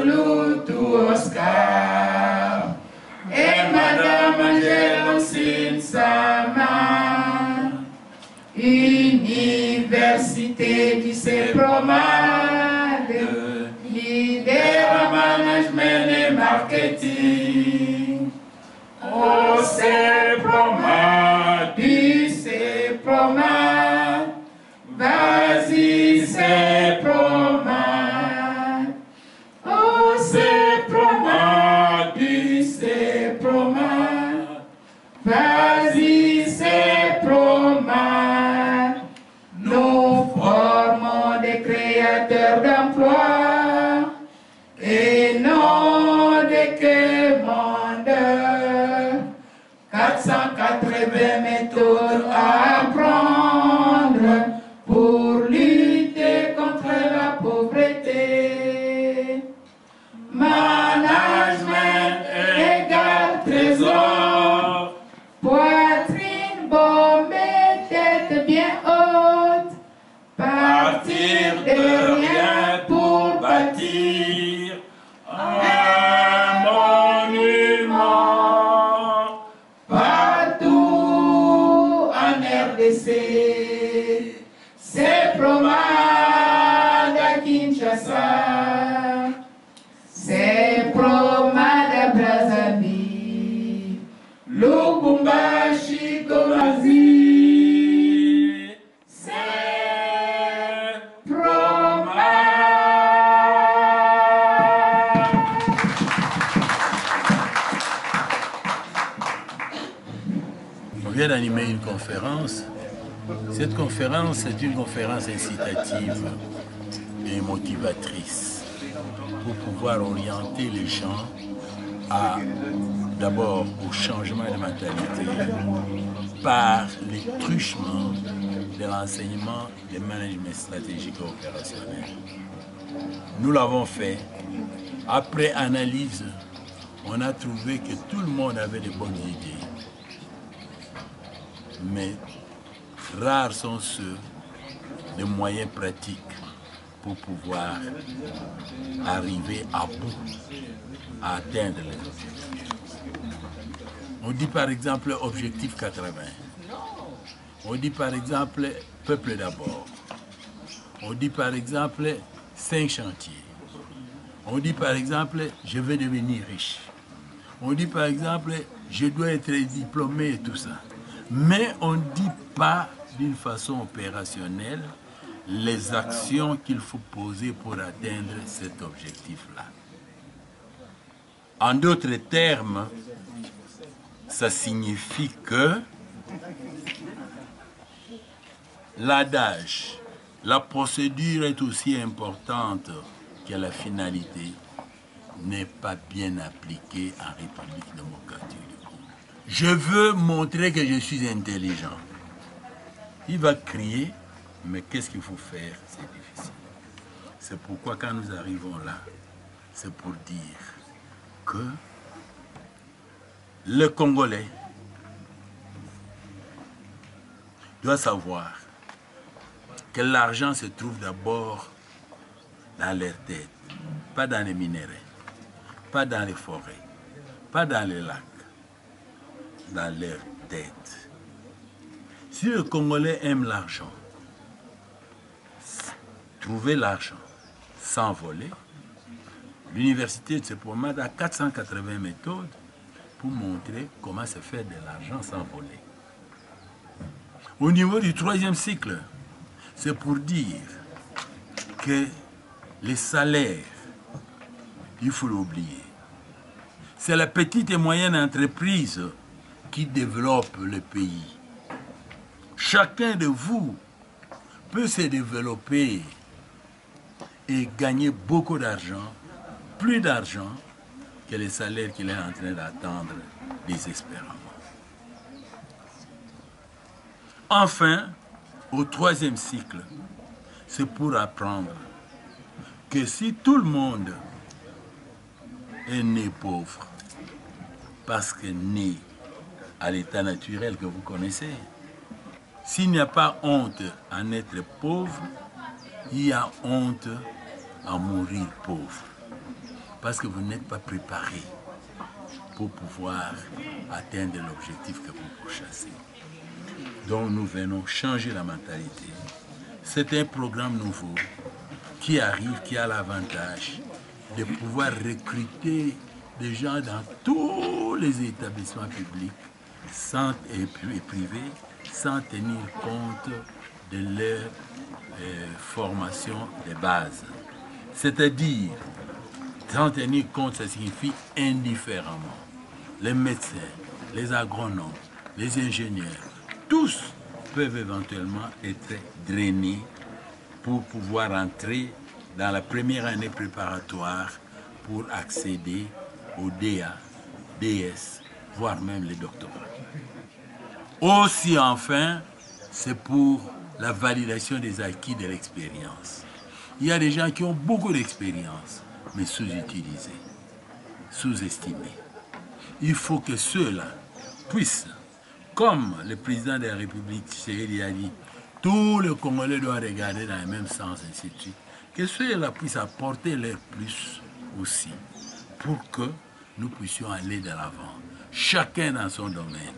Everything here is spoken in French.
Lutu Oscar et Madame Angélocine Sama, Université qui se promade, leader management et marketing. Oh, c'est promade, c'est promade, vas-y, c'est promade. Oh, c'est promade, c'est promade, vas-y, c'est promade. Nous formons des créateurs d'emplois et non des commandeurs. 480 méthodes à apprendre pour lutter contre la pauvreté. Management égale trésor, poitrine bombée, tête bien haute, partir de rien pour bâtir un monument partout en RDC. C'est promade à Kinshasa, c'est promade à Brazzaville, Lubumbashi, Gomazi, c'est promade. On vient d'animer une conférence. Cette conférence est une conférence incitative et motivatrice pour pouvoir orienter les gens d'abord au changement de mentalité par les truchements de l'enseignement des management stratégique et opérationnel. Nous l'avons fait. Après analyse, on a trouvé que tout le monde avait de bonnes idées. Mais rares sont ceux de moyens pratiques pour pouvoir arriver à bout, à atteindre les objectifs. On dit par exemple objectif 80. On dit par exemple peuple d'abord. On dit par exemple 5 chantiers. On dit par exemple je vais devenir riche. On dit par exemple je dois être diplômé et tout ça. Mais on ne dit pas d'une façon opérationnelle les actions qu'il faut poser pour atteindre cet objectif-là. En d'autres termes, ça signifie que l'adage, la procédure est aussi importante que la finalité, n'est pas bien appliquée en République démocratique du Congo. Je veux montrer que je suis intelligent. Il va crier, mais qu'est-ce qu'il faut faire? C'est difficile. C'est pourquoi quand nous arrivons là, c'est pour dire que le Congolais doit savoir que l'argent se trouve d'abord dans leur tête, pas dans les minéraux, pas dans les forêts, pas dans les lacs, dans leur tête. Si le Congolais aime l'argent, trouver l'argent sans voler, l'université de se promène à 480 méthodes pour montrer comment se faire de l'argent sans voler. Au niveau du 3e cycle, c'est pour dire que les salaires, il faut l'oublier. C'est la petite et moyenne entreprise qui développe le pays. Chacun de vous peut se développer et gagner beaucoup d'argent, plus d'argent que les salaires qu'il est en train d'attendre désespérément. Enfin, au 3e cycle, c'est pour apprendre que si tout le monde est né pauvre, parce que né à l'état naturel que vous connaissez, s'il n'y a pas honte à être pauvre, il y a honte à mourir pauvre. parce que vous n'êtes pas préparé pour pouvoir atteindre l'objectif que vous pourchassez. Donc nous venons changer la mentalité. C'est un programme nouveau qui arrive, qui a l'avantage de pouvoir recruter des gens dans tous les établissements publics et privés sans tenir compte de leur formation de base. C'est-à-dire, sans tenir compte, ça signifie indifféremment. Les médecins, les agronomes, les ingénieurs, tous peuvent éventuellement être drainés pour pouvoir entrer dans la première année préparatoire pour accéder au DA, DS, voire même les doctorats. Aussi, enfin, c'est pour la validation des acquis de l'expérience. Il y a des gens qui ont beaucoup d'expérience, mais sous-utilisés, sous-estimés. Il faut que ceux-là puissent, comme le président de la République, Tshisekedi a dit, tout le Congolais doit regarder dans le même sens, ainsi de suite, que ceux-là puissent apporter leur plus aussi, pour que nous puissions aller de l'avant, chacun dans son domaine.